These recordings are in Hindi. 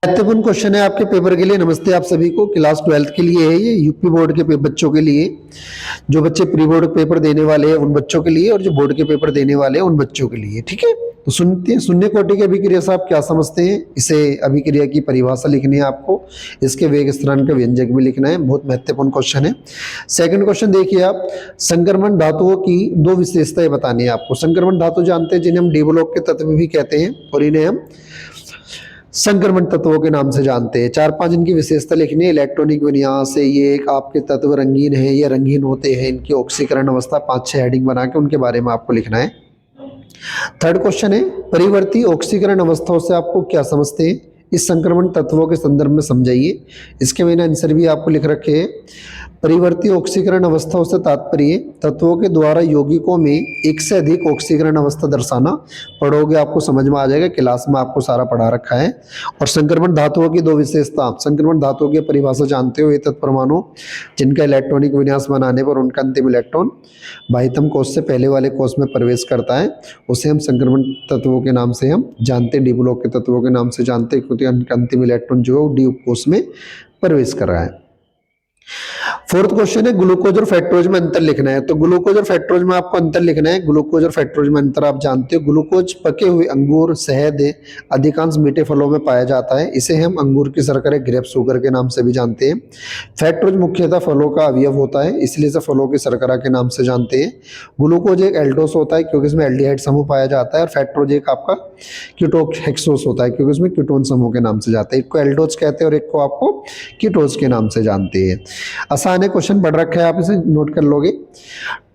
महत्वपूर्ण क्वेश्चन है आपके पेपर के लिए। नमस्ते आप सभी को। क्लास 12th के लिए है ये, यूपी बोर्ड के बच्चों के लिए, जो बच्चे प्री बोर्ड पेपर देने वाले हैं उन बच्चों के लिए, और जो बोर्ड के पेपर देने वाले हैं उन बच्चों के लिए। ठीक है, तो सुनते हैं शून्य कोटि की अभिक्रिया से आप क्या समझते हैं। इसे अभिक्रिया की परिभाषा लिखनी है आपको, इसके वेग स्थिरांक का व्यंजक भी लिखना है। बहुत महत्वपूर्ण क्वेश्चन है। सेकंड क्वेश्चन देखिए आप, संक्रमण धातुओं की दो विशेषताएं बतानी है आपको। संक्रमण धातु जानते हैं जिन्हें हम डी ब्लॉक के तत्व भी कहते हैं, और इन्हें हम संक्रमण तत्वों के नाम से जानते हैं। 4-5 इनकी विशेषता लिखनी है। इलेक्ट्रॉनिक विन्यास है, ये एक आपके तत्व रंगीन है, ये रंगीन होते हैं, इनकी ऑक्सीकरण अवस्था 5-6 हेडिंग बना के उनके बारे में आपको लिखना है। थर्ड क्वेश्चन है, परिवर्ती ऑक्सीकरण अवस्थाओं से आपको क्या समझते हैं, इस संक्रमण तत्वों के संदर्भ में समझाइए। इसके मैंने आंसर भी आपको लिख रखे हैं। परिवर्ती ऑक्सीकरण अवस्थाओं से तात्पर्य तत्वों के द्वारा यौगिकों में एक से अधिक ऑक्सीकरण अवस्था दर्शाना। पढ़ोगे आपको समझ में आ जाएगा, क्लास में आपको सारा पढ़ा रखा है। और संक्रमण धातुओं की दो विशेषता, संक्रमण धातुओं की परिभाषा जानते हो, ये तत्परमाणु जिनका इलेक्ट्रॉनिक विन्यास बनाने पर उनका अंतिम इलेक्ट्रॉन बाह्यतम कोश से पहले वाले कोश में प्रवेश करता है, उसे हम संक्रमण तत्वों के नाम से हम जानते हैं, डी ब्लॉक के तत्वों के नाम से जानते हैं, क्योंकि उनका अंतिम इलेक्ट्रॉन जो है वो डी कोश में प्रवेश कर रहा है। फोर्थ क्वेश्चन है, ग्लूकोज और फैक्टोज में अंतर लिखना है। तो ग्लूकोज और फैक्टोज में आपको अंतर लिखना है। ग्लूकोज और फैक्टोज में अंतर आप जानते हो। ग्लूकोज पके हुए अंगूर, शहद, अधिकांश मीठे फलों में पाया जाता है, इसे हम अंगूर की शर्करा, ग्रेप शुगर के नाम से भी जानते हैं। फैक्टोज मुख्यतः फलों का अवयव होता है, इसलिए इसे फलों की शर्करा के नाम से जानते हैं। ग्लूकोज एक एल्डोस होता है क्योंकि इसमें एल्डिहाइड समूह पाया जाता है, और फैक्टोज एक आपका कीटोहेक्सोस होता है क्योंकि इसमें कीटोन समूह के नाम से जाते हैं। एक को एल्डोज कहते हैं और एक को आपको कीटोज के नाम से जानते हैं। आसान है, क्वेश्चन पढ़ रखा है, आप इसे नोट कर लोगे।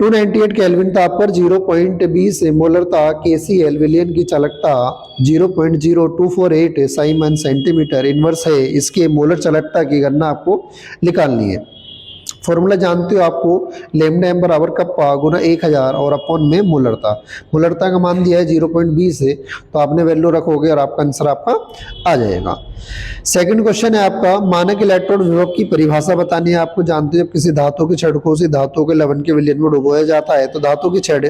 298 केल्विन ताप पर 0.20 मोलरता KCl विलयन की चालकता 0.0248 साइमन सेंटीमीटर इनवर्स है। इसके मोलर चालकता की गणना आपको निकालनी है। फॉर्मूला जानते हो आपको, लैम्डा m बराबर कप्पा गुना 1000 और अपॉन में मोलरता। मोलरता का मान दिया है 0.20 है, तो आपने वैल्यू रखोगे और आपका आंसर आपका आ जाएगा। सेकंड क्वेश्चन है आपका, मानक इलेक्ट्रॉन विभव की परिभाषा बतानी है आपको। जानते हो जब किसी धातु की छड़ को उसी धातु के लवण के विलयन में डुबोया जाता है तो धातु की छड़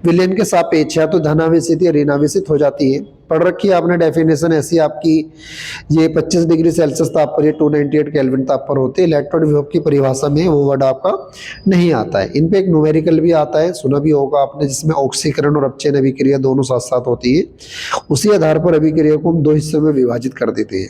विलयन के सापेक्ष या तो धनावेशित या ऋणावेशित हो जाती है। पढ़ रखी है आपने डेफिनेशन ऐसी आपकी, ये 25 डिग्री सेल्सियस ताप पर, ये 298 केल्विन ताप पर होते हैं। इलेक्ट्रॉन विभव की परिभाषा में वो वर्ड आपका नहीं आता है। इन पे एक न्यूमेरिकल भी आता है, सुना भी होगा आपने, जिसमें ऑक्सीकरण और अपचयन अभिक्रिया दोनों साथ साथ होती है। उसी आधार पर अभिक्रिया को हम दो हिस्सों में विभाजित कर देते हैं।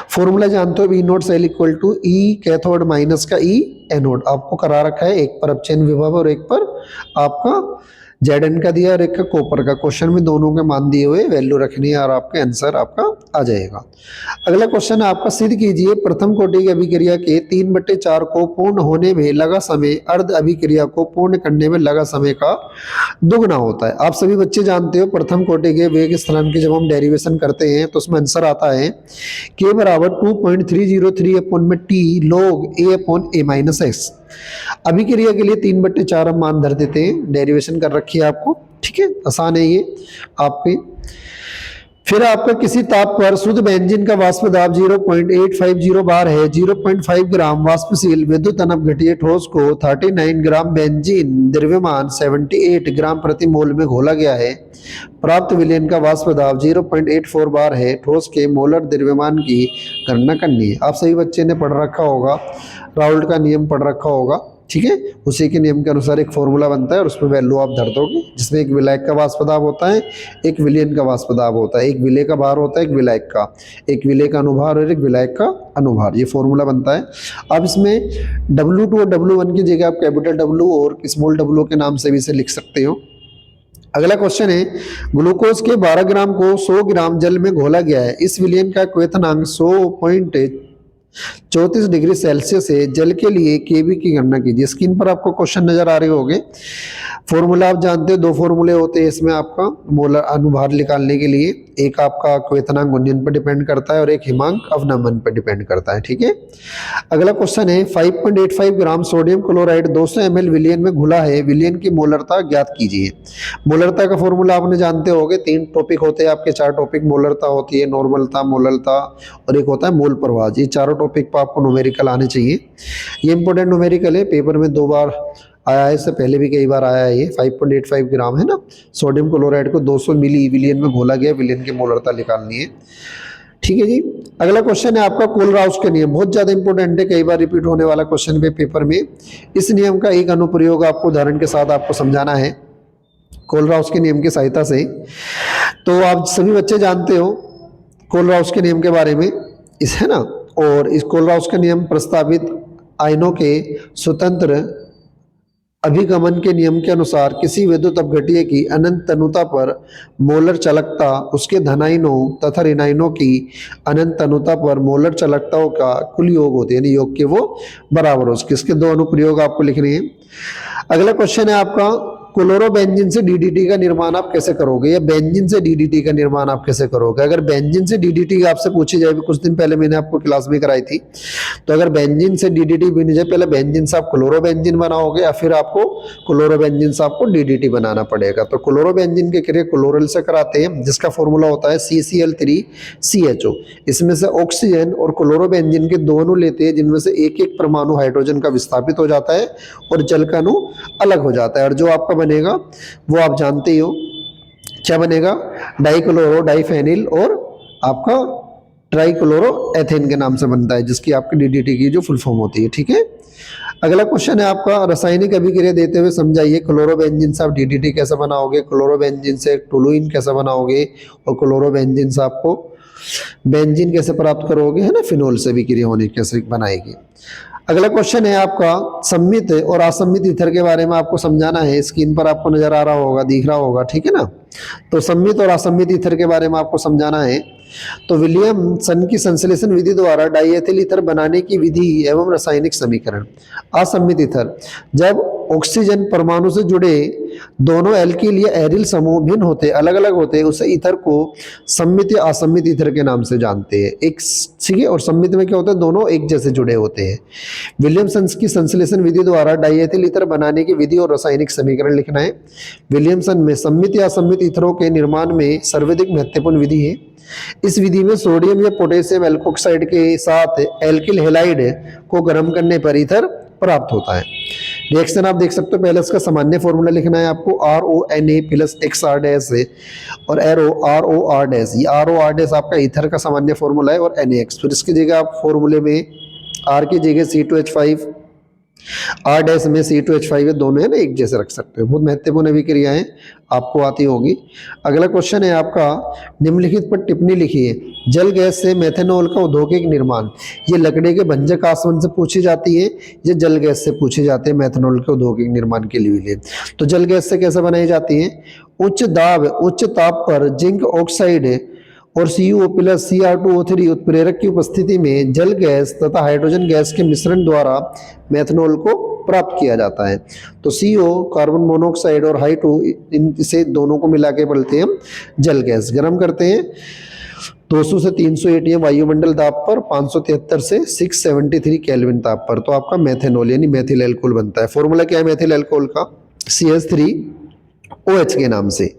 फॉर्मूला जानते हो, V0 cell equal to E cathode minus का E एनोड। आपको करा रखा है, एक पर अपचयन विभव और एक पर आपका Zn का दिया और एक का कॉपर का। क्वेश्चन में दोनों के मान दिए हुए, वैल्यू रखनी है और आपका आंसर आपका आ जाएगा। अगला क्वेश्चन है आपका, सिद्ध कीजिए प्रथम कोटि की अभिक्रिया के 3/4 को पूर्ण होने में लगा समय अर्ध अभिक्रिया को पूर्ण करने में लगा समय का दुगना होता है। आप सभी बच्चे जानते हो प्रथम कोटि के वेग स्थिरांक की जब हम डेरिवेशन करते हैं तो उसमें आंसर आता है k बराबर 2.303 अपॉन में t log a upon a minus x. अभिक्रिया के लिए 3/4 हम मान धर देते हैं, डेरिवेशन कर रखी है आपको। ठीक है, आसान है ये आपके। फिर आपका किसी ताप पर शुद्ध बेंजीन का वाष्प दाब 0.850 बार है। 0.5 ग्राम वाष्पशील विद्युत अनपघटीय ठोस को 39 ग्राम बेंजीन द्रव्यमान 78 ग्राम प्रति मोल में घोला गया है। प्राप्त विलयन का वाष्प दाब 0.84 बार है। ठोस के मोलर द्रव्यमान की गणना करनी है। आप सभी बच्चे ने पढ़ रखा होगा, राउल्ट का नियम पढ़ रखा होगा। ठीक है, उसी के नियम के अनुसार एक फॉर्मूला बनता है और उसमें वैल्यू आप धर दोगे, जिसमें एक विलायक का वाष्प दाब होता है, एक विलयन का वाष्प दाब होता है, एक विलय का भार होता है, एक विलायक का, एक विलय का अनुभार और एक विलायक का अनुभार। ये फॉर्मूला बनता है। अब इसमें W2 और W1 की जगह आप कैपिटल W और स्मॉल w के नाम से भी इसे लिख सकते हो। अगला क्वेश्चन है, ग्लूकोज के 12 ग्राम को 100 ग्राम जल में घोला गया है। इस विलयन का क्वथनांक 100.34 डिग्री सेल्सियस है। जल के लिए केबी की गणना कीजिए। स्क्रीन पर आपको क्वेश्चन नजर आ रहे होंगे। फॉर्मूला आप जानते हो, दो फॉर्मूले होते हैं इसमें आपका मोलर अनुभार निकालने के लिए। एक आपका क्वथनांक गुणन पर डिपेंड करता है और एक हिमांक अवनमन पर डिपेंड करता है। ठीक है, अगला क्वेश्चन है, 5.85 ग्राम सोडियम क्लोराइड 200 ml विलयन में घुला है। विलयन की मोलरता ज्ञात कीजिए। मोलरता का फॉर्मूला आपने जानते होंगे, 3 टॉपिक होते हैं आपके, 4 टॉपिक। मोलरता होती है, नॉर्मलता, मोलरता और एक होता है मोल प्रवाह। ये चारों टॉपिक पर आपको न्यूमेरिकल आने चाहिए। ये इंपॉर्टेंट न्यूमेरिकल है, पेपर में 2 बार आया है, इससे पहले भी कई बार आया है। ये 5.85 ग्राम है ना, सोडियम क्लोराइड को 200 मिली विलियन में घोला गया, विलियन की मोलरता निकालनी है। ठीक है जी। अगला क्वेश्चन है आपका कोलराउस के नियम, बहुत ज्यादा इंपॉर्टेंट है, कई बार रिपीट होने वाला क्वेश्चन पे पेपर में। इस नियम का एक अनुप्रयोग आपको उदाहरण के साथ आपको समझाना है कोलराउस के नियम की सहायता से। तो आप सभी बच्चे जानते हो कोलराउस के नियम के बारे में, इस है ना। और इस कोलराउस का नियम प्रस्तावित आयनों के स्वतंत्र अभिगमन के नियम के अनुसार किसी विद्युत अपघट्य की अनंत तनुता पर मोलर चालकता उसके धनायनों तथा ऋणायनों की अनंत तनुता पर मोलर चालकताओं का कुल योग होते हैं, यानी योग के वो बराबर हो। इसके दो अनुप्रयोग आपको लिखने हैं। अगला क्वेश्चन है आपका क्लोरोबेंजीन से डीडीटी का निर्माण आप कैसे करोगे, या बेंजीन से डीडीटी का निर्माण आप कैसे करोगे। अगर बेंजीन से डीडीटी आपसे पूछी जाए, कुछ दिन पहले मैंने आपको क्लास में कराई थी, तो अगर बेंजीन से डीडीटी बनी जाए, पहले बेंजीन से आप क्लोरोबेंजीन बनाओगे या फिर आपको क्लोरोबेंजीन से आपको डीडीटी बनाना पड़ेगा। तो क्लोरोबेंजीन के क्रिया क्लोरल से कराते हैं, जिसका फॉर्मूला होता है CCl3CHO। इसमें से ऑक्सीजन और क्लोरोबेंजीन के दोनों लेते हैं, जिनमें से एक एक परमाणु हाइड्रोजन का विस्थापित हो जाता है और जल का अणु अलग हो जाता है। और जो आपका बनेगा वो आप जानते ही हो क्या बनेगा, डाइक्लोरो डाइफेनिल और आपका ट्राइक्लोरो एथेन के नाम से बनता है, जिसकी आपकी डीडीटी की जो फुल फॉर्म होती है। ठीक है। अगला क्वेश्चन है आपका रासायनिक अभिक्रिया देते हुए समझाइए क्लोरोबेंजीन से आप डीडीटी कैसे बनाओगे, क्लोरोबेंजीन से टोलुइन कैसे बनाओगे, और क्लोरोबेंजीन से आपको बेंजीन कैसे प्राप्त करोगे, है ना, फिनोल से अभिक्रिया होने कैसे बनाएगी। अगला क्वेश्चन है आपका सम्मित और असम्मित ईथर के बारे में आपको समझाना है। स्क्रीन पर आपको नजर आ रहा होगा, दिख रहा होगा, ठीक है ना। तो सम्मित और असम्मित ईथर के बारे में आपको समझाना है। तो विलियमसन की संश्लेषण विधि द्वारा डाइएथिल ईथर बनाने की विधि एवं रासायनिक समीकरण। असम्मित ईथर, जब ऑक्सीजन परमाणु से जुड़े दोनों एल्किल या एरिल समूह भिन्न होते, अलग अलग होते हैं, उसे ईथर को सम्मित या असम्मित ईथर के नाम से जानते हैं। एक ठीक है, और सम्मित में क्या होता है, दोनों एक जैसे जुड़े होते हैं। विलियमसन की संश्लेषण विधि द्वारा डाइएथिल ईथर बनाने की विधि और रासायनिक समीकरण लिखना है। विलियमसन में सम्मित या असम्मित ईथरों के निर्माण में सर्वाधिक महत्वपूर्ण विधि है। इस विधि में सोडियम या पोटेशियम एल्कोक्साइड के साथ एल्किल हैलाइड को गर्म करने पर ईथर प्राप्त होता है। रिएक्शन आप देख सकते हो, पहले इसका सामान्य फॉर्मूला लिखना है आपको RONA प्लस XR डैश है और ROR डैश। ये ROR डैश आपका ईथर का सामान्य फॉर्मूला है और NaX। फिर इसकी जगह आप फॉर्मूले में R की जगह C2H5, R डैश में C2H5 है, दोनों है ना एक जैसे रख सकते हो। बहुत महत्वपूर्ण अभिक्रियाएं आपको आती होगी। अगला क्वेश्चन है आपका निम्नलिखित पर टिप्पणी लिखिए। जल गैस से मेथेनॉल का औद्योगिक निर्माण, ये लकड़ी के भंजक आसवन से पूछी जाती है, ये जल गैस से पूछे जाते हैं मेथेनॉल के औद्योगिक निर्माण के लिए। तो जल गैस से कैसे बनाई जाती है, उच्च दाब उच्च ताप पर जिंक ऑक्साइड और CO प्लस Cr2O3 उत्प्रेरक की उपस्थिति में जल गैस तथा हाइड्रोजन गैस के मिश्रण द्वारा मेथनॉल को प्राप्त किया जाता है। तो CO कार्बन मोनोऑक्साइड और H2 इनसे दोनों को मिला के बोलते हैं हम जल गैस। गर्म करते हैं 200 से 300 ATM वायुमंडल दाब पर, 573 से 673 केल्विन ताप पर, तो आपका मेथेनॉल यानी मेथिल एल्कोहल बनता है। फॉर्मूला क्या है मेथिल एल्कोहल का, CH3OH के नाम से।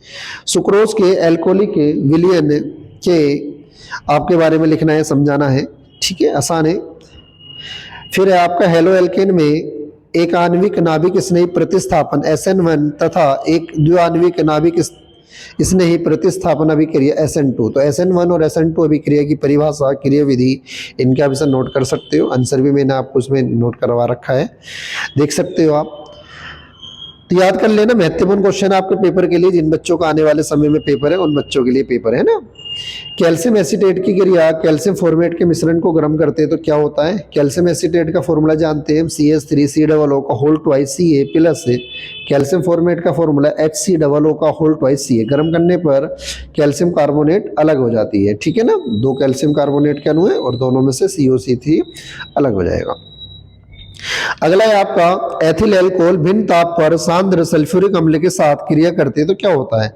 सुक्रोज के एल्कोहलिक विलयन के आपके बारे में लिखना है, समझाना है, ठीक है, आसान है। फिर है आपका हेलो एल्केन में एक आणविक नाभिक स्नेही प्रतिस्थापन SN1 तथा एक द्विआण्विक नाभिक स्नेही प्रतिस्थापन अभिक्रिया SN2। तो SN1 और SN2 अभिक्रिया की परिभाषा, क्रिया विधि, इनके आप इसे नोट कर सकते हो। आंसर भी मैंने आपको उसमें नोट करवा रखा है, देख सकते हो आप। तो याद कर लेना, महत्वपूर्ण क्वेश्चन आपके पेपर के लिए, जिन बच्चों का आने वाले समय में पेपर है उन बच्चों के लिए पेपर है ना। कैल्शियम एसीटेट की क्रिया कैल्शियम फॉर्मेट के मिश्रण को गर्म करते हैं तो क्या होता है। कैल्शियम एसीटेट का फॉर्मूला जानते हैं हम, CH3COO का whole twice Ca plus calcium formate का फॉर्मूला HCOO का होल ट्वाइस Ca। गर्म करने पर कैल्शियम कार्बोनेट अलग हो जाती है, ठीक है ना। दो कैल्शियम कार्बोनेट के अणु है और दोनों में से COC3 अलग हो जाएगा। अगला है आपका एथिल एल्कोहल भिन्न ताप पर सांद्र सल्फ्यूरिक अम्ल के साथ क्रिया करते हैं तो क्या होता है।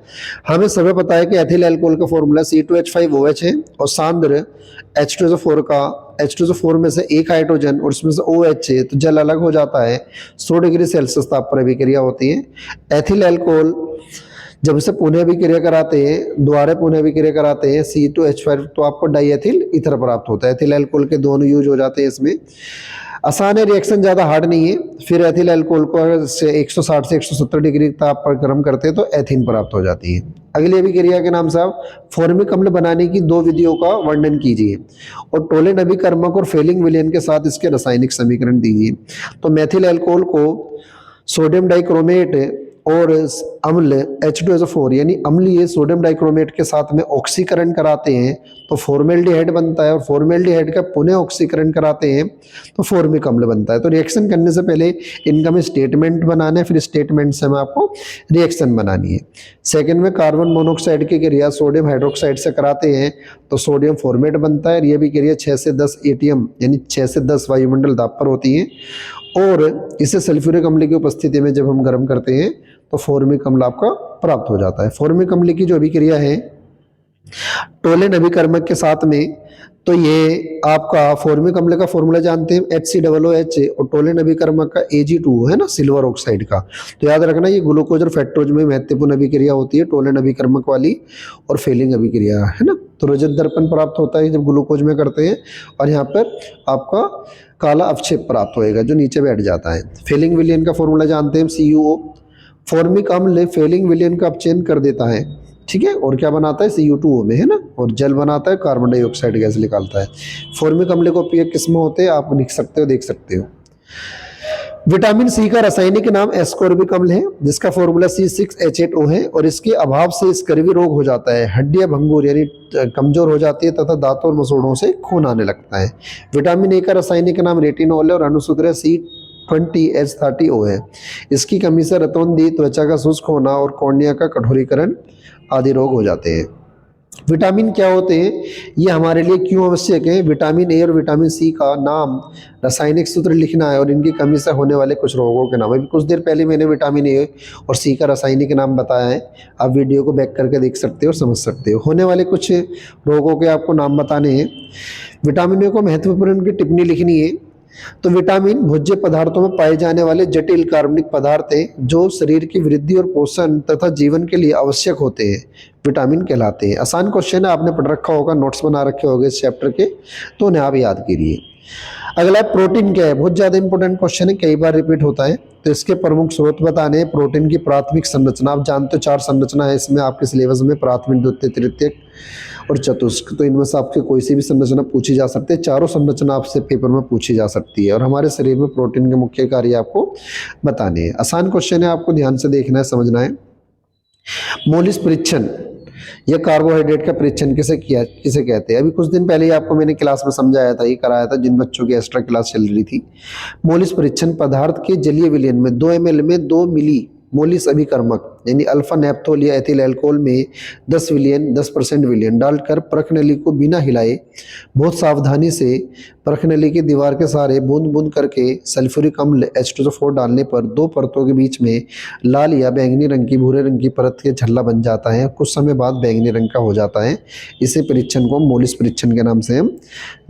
हमें सभी पता है कि एथिल एल्कोहल का फॉर्मूला C2H5OH है और सांद्र H2SO4 का, H2SO4 में से एक हाइड्रोजन और उसमें से OH है, तो जल अलग हो जाता है। 100 डिग्री सेल्सियस ताप पर अभिक्रिया होती है। एथिल एल्कोहल जब इसे पुनः अभिक्रिया कराते हैं, दोबारा पुनः अभिक्रिया कराते हैं C2H5, तो आपको डाइएथिल ईथर प्राप्त होता है। एथिल एल्कोहल के दोनों यूज हो जाते हैं इसमें। आसान है, रिएक्शन ज़्यादा हार्ड नहीं है। फिर एथिल एल्कोहल को 160 से 170 डिग्री ताप पर गर्म करते हैं तो एथीन प्राप्त हो जाती है। अगली अभिक्रिया के नाम से आप फॉर्मिक अम्ल बनाने की 2 विधियों का वर्णन कीजिए और टोलेन अभिकर्मक और फेलिंग विलयन के साथ इसके रासायनिक समीकरण दीजिए। तो मेथिल अल्कोहल को सोडियम डाइक्रोमेट और अम्ल H2SO4 यानी अम्लीय सोडियम डाइक्रोमेट के साथ में ऑक्सीकरण कराते हैं तो फॉर्मेल्डिहाइड बनता है, और फॉर्मेल्डिहाइड का पुनः ऑक्सीकरण कराते हैं तो फॉर्मिक अम्ल बनता है। तो रिएक्शन करने से पहले इनका हमें स्टेटमेंट बनाना है, फिर स्टेटमेंट से हमें आपको रिएक्शन बनानी है। सेकंड में कार्बन मोनोऑक्साइड की क्रिया सोडियम हाइड्रोक्साइड से कराते हैं तो सोडियम फॉर्मेट बनता है। ये भी क्रिया 6 से 10 एटीएम यानी 6 से 10 वायुमंडल दाब पर होती है, और इसे सल्फ्यूरिक अम्ल की उपस्थिति में जब हम गर्म करते हैं तो फॉर्मिक अम्ल आपका प्राप्त हो जाता है। फॉर्मिक अम्ल की जो अभिक्रिया है टोलेन अभिकर्मक के साथ में, तो ये आपका फॉर्मिक अम्ल का फॉर्मूला जानते हैं HCOOH, और टोलेन अभिकर्मक का Ag2 है ना, सिल्वर ऑक्साइड का। तो याद रखना ये ग्लूकोज और फैक्टोज में महत्वपूर्ण अभिक्रिया होती है, टोलेन अभिकर्मक वाली और फेलिंग अभिक्रिया है ना। तो रजत दर्पण प्राप्त होता है जब ग्लूकोज में करते हैं, और यहाँ पर आपका काला अवक्षेप प्राप्त होएगा जो नीचे बैठ जाता है। फेलिंग विलयन का फॉर्मूला जानते हैं CuO। फॉर्मिक अम्ल फेलिंग विलयन का अपचयन कर देता है, ठीक है, और क्या बनाता है CU2O में है ना, और जल बनाता है, कार्बन डाइऑक्साइड गैस निकालता है। फॉर्मिक अम्ल को उपयोग किस में होते हैं आप लिख सकते हो, देख सकते हो। विटामिन सी का रासायनिक नाम एस्कोर्बिक अम्ल है जिसका फॉर्मूला C6H8O है, और इसके अभाव से स्कर्वी रोग हो जाता है, हड्डियां भंगुर यानी कमजोर हो जाती है तथा दांतों और मसूड़ों से खून आने लगता है। विटामिन ए का रासायनिक नाम रेटिनॉल है और अणुसूत्र है C20H30O है। इसकी कमी से रतौंधी, त्वचा का शुष्क होना और कॉर्निया का कठोरीकरण आदि रोग हो जाते हैं। विटामिन क्या होते हैं, ये हमारे लिए क्यों आवश्यक है? विटामिन ए और विटामिन सी का नाम रासायनिक सूत्र लिखना है और इनकी कमी से होने वाले कुछ रोगों के नाम। अभी कुछ देर पहले मैंने विटामिन ए और सी का रासायनिक नाम बताया है, आप वीडियो को बैक करके देख सकते हो, समझ सकते हो। होने वाले कुछ रोगों के आपको नाम बताने हैं। विटामिन ए को महत्वपूर्ण उनकी टिप्पणी लिखनी है। तो विटामिन भोज्य पदार्थों में पाए जाने वाले जटिल कार्बनिक पदार्थ हैं जो शरीर की वृद्धि और पोषण तथा जीवन के लिए आवश्यक होते हैं, विटामिन कहलाते हैं। आसान क्वेश्चन है, आपने पढ़ रखा होगा, नोट्स बना रखे होंगे इस चैप्टर के, तो उन्हें आप याद कीजिए। अगला प्रोटीन क्या है, बहुत ज्यादा इंपॉर्टेंट क्वेश्चन है, कई बार रिपीट होता है। तो इसके प्रमुख स्रोत बताने हैं। प्रोटीन की प्राथमिक संरचना, आप जानते हो 4 संरचना है इसमें आपके सिलेबस में, प्राथमिक, द्वितीय, तृतीयक और चतुष्क। तो इनमें से आपसे कोई सी भी संरचना पूछी जा सकती है, चारों संरचना आपसे पेपर में पूछी जा सकती है। और हमारे शरीर में प्रोटीन के मुख्य कार्य आपको बताने हैं। आसान क्वेश्चन है, आपको ध्यान से देखना है, समझना है। मोलिस परीक्षण, यह कार्बोहाइड्रेट का परीक्षण किसे कहते हैं? अभी कुछ दिन पहले ही आपको मैंने क्लास में समझाया था, ये कराया था जिन बच्चों की एक्स्ट्रा क्लास चल रही थी। मोलिस परीक्षण पदार्थ के जलीय विलयन में 2 ml में 2 मिली मोलिस अभिकर्मक यानी अल्फा नेप्थोल या एथिल अल्कोहल में 10% विलयन डालकर परख नली को बिना हिलाए बहुत सावधानी से परख नली की दीवार के सहारे बूंद बूंद करके सल्फ्यूरिक अम्ल H2SO4 डालने पर 2 परतों के बीच में लाल या बैंगनी रंग की, भूरे रंग की परत के झल्ला बन जाता है, कुछ समय बाद बैंगनी रंग का हो जाता है। इसे परीक्षण को मोलिस परीक्षण के नाम से हम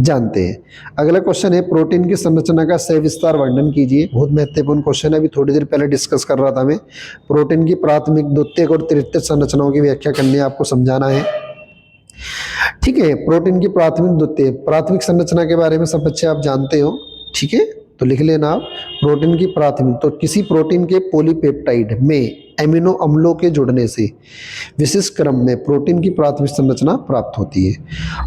जानते हैं। अगला क्वेश्चन है, प्रोटीन की संरचना का सविस्तार वर्णन कीजिए। बहुत महत्वपूर्ण क्वेश्चन है, अभी थोड़ी देर पहले डिस्कस कर रहा था मैं। प्रोटीन की प्राथमिक, द्वितीयक और तृतीयक संरचनाओं की व्याख्या करनी है, आपको समझाना है, ठीक है। प्रोटीन की प्राथमिक, द्वितीयक, प्राथमिक संरचना के बारे में सब बच्चे आप जानते हो, ठीक है, तो लिख लेना आप। प्रोटीन की प्राथमिक, तो किसी प्रोटीन के पॉलीपेप्टाइड में एमिनो अम्लों के जुड़ने से विशिष्ट क्रम में प्रोटीन की प्राथमिक संरचना प्राप्त होती है।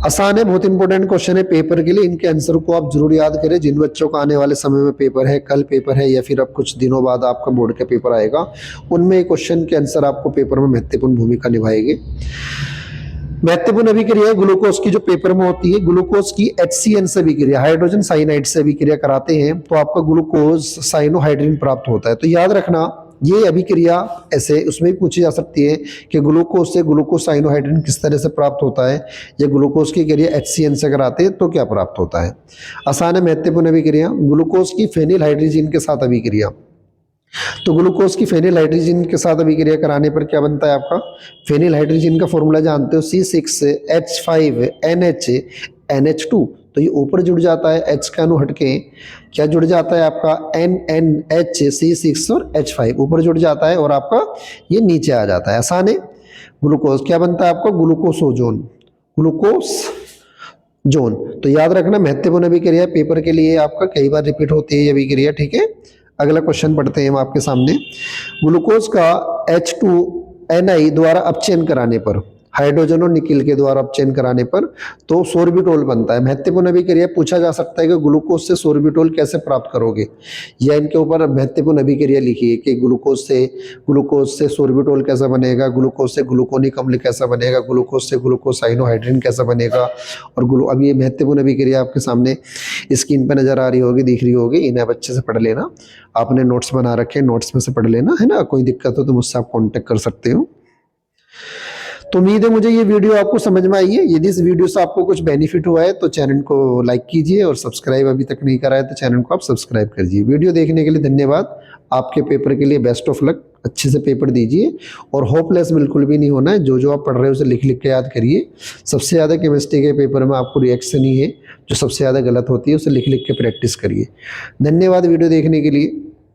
आसान है, बहुत इंपॉर्टेंट क्वेश्चन है पेपर के लिए, इनके आंसर को आप जरूर याद करें। जिन बच्चों का आने वाले समय में पेपर है, कल पेपर है या फिर अब कुछ दिनों बाद आपका बोर्ड का पेपर आएगा, उनमें क्वेश्चन के आंसर आपको पेपर में महत्वपूर्ण भूमिका निभाएंगे। महत्वपूर्ण अभिक्रिया ग्लूकोज की जो पेपर में होती है, ग्लूकोज की HCN से अभिक्रिया, हाइड्रोजन साइनाइड से अभिक्रिया कराते हैं तो आपका ग्लूकोज साइनोहाइड्रिन प्राप्त होता है। तो याद रखना, ये अभिक्रिया ऐसे उसमें भी पूछी जा सकती है कि ग्लूकोज से ग्लूकोज साइनोहाइड्रिन किस तरह से प्राप्त होता है, या ग्लूकोज की क्रिया HCN से कराते हैं तो क्या प्राप्त होता है। आसान है, महत्वपूर्ण अभिक्रिया ग्लूकोज की फेनिल हाइड्रोजन के साथ अभिक्रिया। तो ग्लूकोज की फेनिल हाइड्रोजन के साथ अभिक्रिया कराने पर क्या बनता है आपका, फेनिल हाइड्रोजन का फॉर्मूला जानते हो, C6H5NH2। तो ये ऊपर जुड़ जाता है, H का अणु हटके क्या जुड़ जाता है आपका NNH, C6 और H5 ऊपर जुड़ जाता है और आपका ये नीचे आ जाता है। आसान है। ग्लूकोज क्या बनता है आपका, ग्लूकोसोजोन, ग्लूकोस जोन। तो याद रखना, महत्वपूर्ण अभिक्रिया पेपर के लिए आपका कई बार रिपीट होती है ये अभिक्रिया, ठीक है। अगला क्वेश्चन पढ़ते हैं हम आपके सामने। ग्लूकोज का H2 Na द्वारा अपचयन कराने पर, हाइड्रोजन और निकिल के द्वारा अपचयन कराने पर तो सोर्बिटोल बनता है। महत्वपूर्ण अभिक्रिया पूछा जा सकता है कि ग्लूकोज से सोर्बिटोल कैसे प्राप्त करोगे, या इनके ऊपर महत्वपूर्ण अभिक्रिया लिखिए कि ग्लूकोज से सोर्बिटोल कैसा बनेगा, ग्लूकोज से ग्लूकोनिक अम्ल कैसा बनेगा, ग्लूकोज से ग्लूकोसाइनोहाइड्रिन कैसा बनेगा। और अब ये महत्वपूर्ण अभिक्रिया आपके सामने स्क्रीन पर नजर आ रही होगी, दिख रही होगी, इन्हें आप अच्छे से पढ़ लेना। आपने नोट्स बना रखे हैं, नोट्स में से पढ़ लेना, है ना। कोई दिक्कत हो तो मुझसे आप कॉन्टेक्ट कर सकते हो। तो उम्मीद है मुझे ये वीडियो आपको समझ में आई है। यदि इस वीडियो से आपको कुछ बेनिफिट हुआ है तो चैनल को लाइक कीजिए, और सब्सक्राइब अभी तक नहीं करा है तो चैनल को आप सब्सक्राइब कीजिए। वीडियो देखने के लिए धन्यवाद। आपके पेपर के लिए बेस्ट ऑफ लक। अच्छे से पेपर दीजिए और होपलेस बिल्कुल भी नहीं होना है। जो जो आप पढ़ रहे हो उसे लिख लिख के याद करिए। सबसे ज़्यादा केमिस्ट्री के पेपर में आपको रिएक्शन ही है जो सबसे ज़्यादा गलत होती है, उसे लिख लिख के प्रैक्टिस करिए। धन्यवाद वीडियो देखने के लिए।